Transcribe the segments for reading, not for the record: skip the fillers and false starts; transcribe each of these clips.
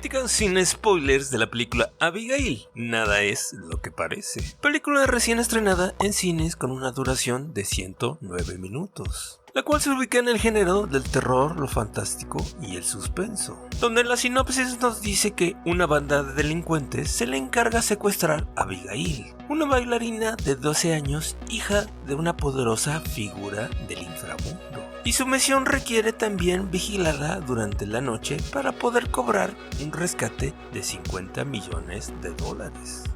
Crítica sin spoilers de la película Abigail, nada es lo que parece. Película recién estrenada en cines con una duración de 109 minutos. La cual se ubica en el género del terror, lo fantástico y el suspenso, donde la sinopsis nos dice que una banda de delincuentes se le encarga secuestrar a Abigail, una bailarina de 12 años, hija de una poderosa figura del inframundo. Y su misión requiere también vigilarla durante la noche para poder cobrar un rescate de $50 millones.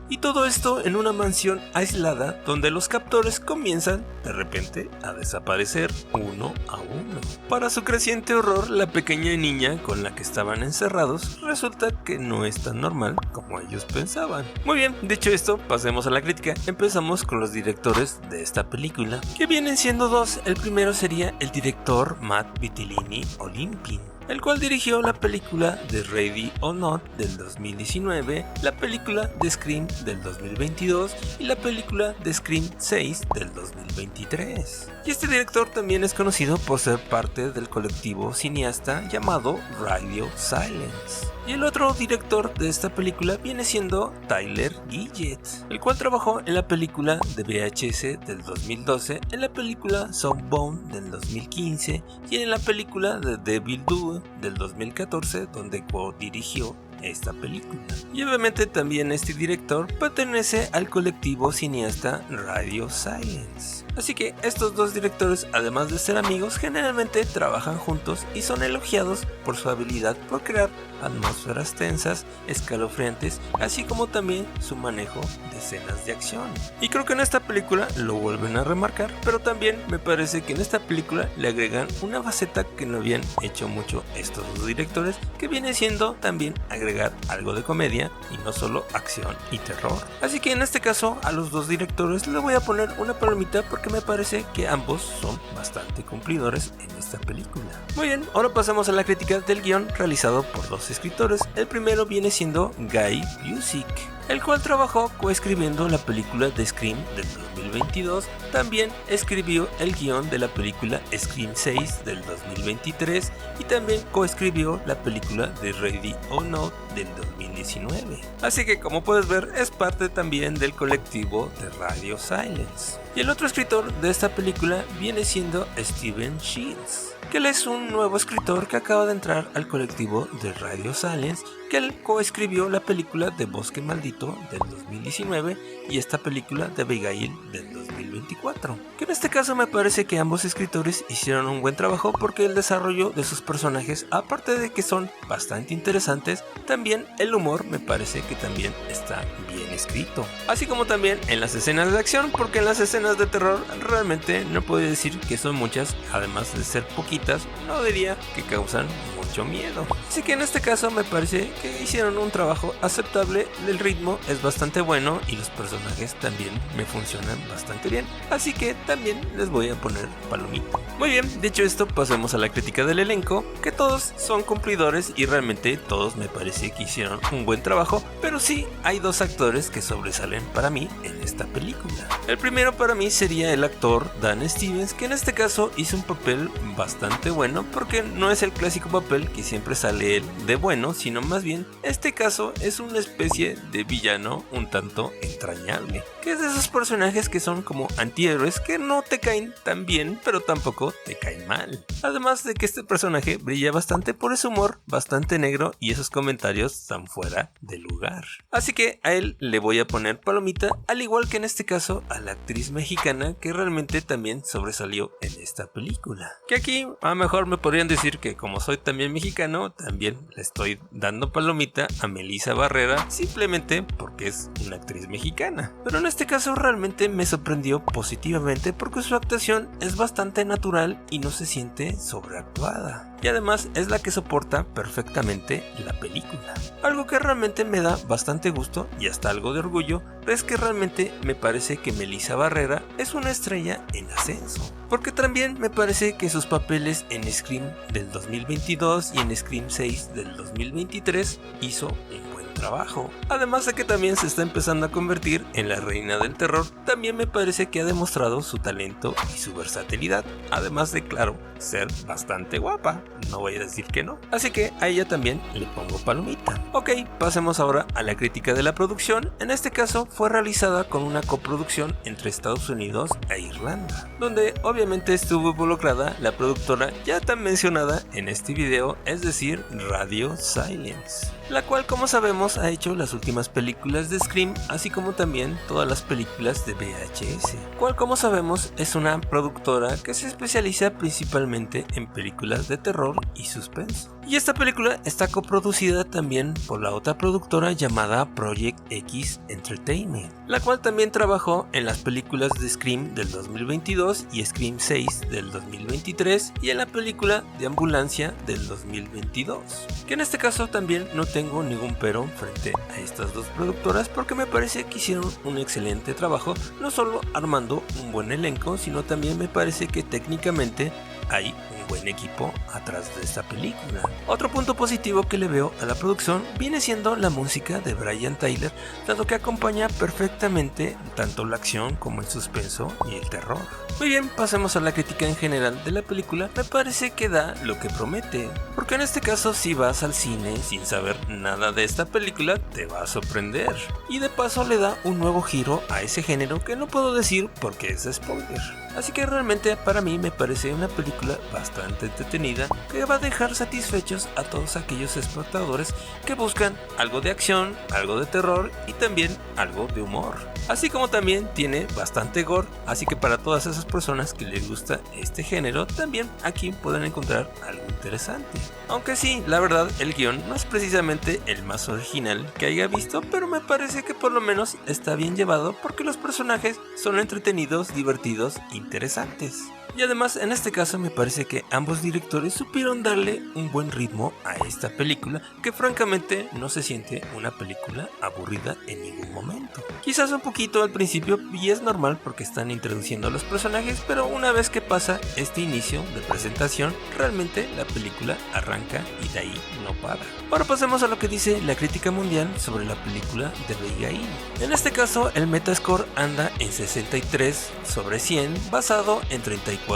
Y todo esto en una mansión aislada donde los captores comienzan de repente a desaparecer uno a uno. Para su creciente horror, la pequeña niña con la que estaban encerrados resulta que no es tan normal como ellos pensaban. Muy bien, dicho esto, pasemos a la crítica. Empezamos con los directores de esta película, que vienen siendo dos. El primero sería el director Matt Vitellini Olimpin, el cual dirigió la película de Ready or Not del 2019, la película de Scream del 2022 y la película de Scream 6 del 2023. Y este director también es conocido por ser parte del colectivo cineasta llamado Radio Silence. Y el otro director de esta película viene siendo Tyler Gillett, el cual trabajó en la película de VHS del 2012, en la película Southbound del 2015 y en la película de Devil Due del 2014, donde co-dirigió esta película. Y obviamente también este director pertenece al colectivo cineasta Radio Silence. Así que estos dos directores, además de ser amigos, generalmente trabajan juntos y son elogiados por su habilidad por crear atmósferas tensas, escalofriantes, así como también su manejo de escenas de acción. Y creo que en esta película lo vuelven a remarcar, pero también me parece que en esta película le agregan una faceta que no habían hecho mucho estos dos directores, que viene siendo también agregar algo de comedia y no solo acción y terror. Así que en este caso a los dos directores le voy a poner una palomita porque me parece que ambos son bastante cumplidores en esta película. Muy bien, ahora pasamos a la crítica del guión realizado por dos escritores. El primero viene siendo Guy Busick, el cual trabajó coescribiendo la película de Scream del 2022. También escribió el guión de la película Scream 6 del 2023 y también coescribió la película de Ready or Not del 2019. Así que, como puedes ver, es parte también del colectivo de Radio Silence. Y el otro escritor de esta película viene siendo Steven Shields, que él es un nuevo escritor que acaba de entrar al colectivo de Radio Silence, que él coescribió la película de Bosque Maldito del 2019 y esta película de Abigail del 2024. Que en este caso me parece que ambos escritores hicieron un buen trabajo porque el desarrollo de sus personajes, aparte de que son bastante interesantes, también el humor me parece que también está bien escrito. Así como también en las escenas de acción, porque en las escenas de terror realmente no puedo decir que son muchas, además de ser poquitas, no diría que causan mucho miedo. Así que en este caso me parece que hicieron un trabajo aceptable, el ritmo es bastante bueno y los personajes también me funcionan bastante bien, así que también les voy a poner palomita. Muy bien, dicho esto, pasemos a la crítica del elenco, que todos son cumplidores y realmente todos me parece que hicieron un buen trabajo, pero sí hay dos actores que sobresalen para mí en esta película. El primero para mí sería el actor Dan Stevens, que en este caso hizo un papel bastante bueno porque no es el clásico papel que siempre sale él de bueno, sino más bien este caso es una especie de villano un tanto entrañable, que es de esos personajes que son como antihéroes que no te caen tan bien pero tampoco te caen mal. Además de que este personaje brilla bastante por ese humor bastante negro y esos comentarios tan fuera de lugar. Así que a él le voy a poner palomita, al igual que en este caso a la actriz mexicana que realmente también sobresalió en esta película. Que aquí a lo mejor me podrían decir que como soy también mexicano, también le estoy dando palomita a Melissa Barrera simplemente porque es una actriz mexicana. Pero en este caso realmente me sorprendió positivamente porque su actuación es bastante natural y no se siente sobreactuada. Y además es la que soporta perfectamente la película. Algo que realmente me da bastante gusto y hasta algo de orgullo es que realmente me parece que Melissa Barrera es una estrella en ascenso. Porque también me parece que sus papeles en Scream del 2022 y en Scream 6 del 2023 hizo un buen trabajo. Además de que también se está empezando a convertir en la reina del terror, también me parece que ha demostrado su talento y su versatilidad, además de, claro, ser bastante guapa, no voy a decir que no. Así que a ella también le pongo palomita. Ok, pasemos ahora a la crítica de la producción. En este caso fue realizada con una coproducción entre Estados Unidos e Irlanda, donde obviamente estuvo involucrada la productora ya tan mencionada en este video, es decir, Radio Silence, la cual, como sabemos, ha hecho las últimas películas de Scream, así como también todas las películas de VHS, cual, como sabemos, es una productora que se especializa principalmente en películas de terror y suspenso. Y esta película está coproducida también por la otra productora llamada Project X Entertainment, la cual también trabajó en las películas de Scream del 2022 y Scream 6 del 2023 y en la película de Ambulancia del 2022, que en este caso también no tengo ningún pero frente a estas dos productoras, porque me parece que hicieron un excelente trabajo, no solo armando un buen elenco, sino también me parece que técnicamente hay un buen equipo atrás de esta película. Otro punto positivo que le veo a la producción viene siendo la música de Brian Tyler, dado que acompaña perfectamente tanto la acción como el suspenso y el terror. Muy bien, pasemos a la crítica en general de la película. Me parece que da lo que promete, porque en este caso si vas al cine sin saber nada de esta película te va a sorprender, y de paso le da un nuevo giro a ese género que no puedo decir porque es spoiler. Así que realmente para mí me parece una película bastante entretenida que va a dejar satisfechos a todos aquellos espectadores que buscan algo de acción, algo de terror y también algo de humor. Así como también tiene bastante gore, así que para todas esas personas que les gusta este género, también aquí pueden encontrar algo interesante. Aunque sí, la verdad, el guión no es precisamente el más original que haya visto, pero me parece que por lo menos está bien llevado porque los personajes son entretenidos, divertidos, interesantes. Y además, en este caso me parece que ambos directores supieron darle un buen ritmo a esta película, que francamente no se siente una película aburrida en ningún momento. Quizás un poquito al principio, y es normal porque están introduciendo a los personajes, pero una vez que pasa este inicio de presentación, realmente la película arranca y de ahí no para. Ahora pasemos a lo que dice la crítica mundial sobre la película de Abigail. En este caso, el Metascore anda en 63 sobre 100, basado en 34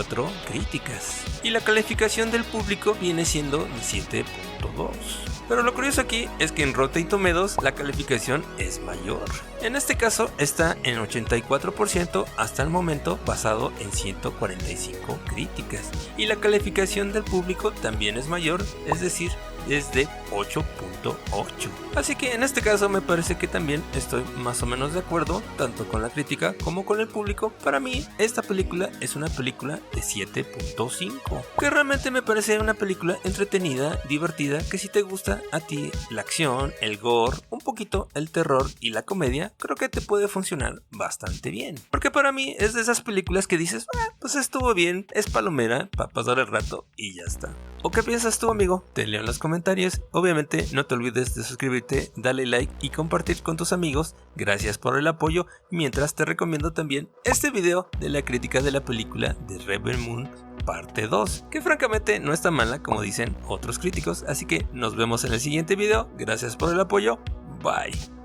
críticas, y la calificación del público viene siendo de 7.2. Pero lo curioso aquí es que en Rotten Tomatoes la calificación es mayor. En este caso está en 84% hasta el momento, basado en 145 críticas, y la calificación del público también es mayor, es decir, es de 8.8. Así que en este caso me parece que también estoy más o menos de acuerdo tanto con la crítica como con el público. Para mí esta película es una película de 7.5, que realmente me parece una película entretenida, divertida, que si te gusta a ti la acción, el gore, un poquito el terror y la comedia, creo que te puede funcionar bastante bien. Porque para mí es de esas películas que dices, pues estuvo bien, es palomera para pasar el rato y ya está. ¿O qué piensas tú, amigo? Te leo en los comentarios. Obviamente no te olvides de suscribirte, darle like y compartir con tus amigos. Gracias por el apoyo, mientras te recomiendo también este video de la crítica de la película de Rebel Moon parte 2, que francamente no está mala como dicen otros críticos. Así que nos vemos en el siguiente video. Gracias por el apoyo. Bye.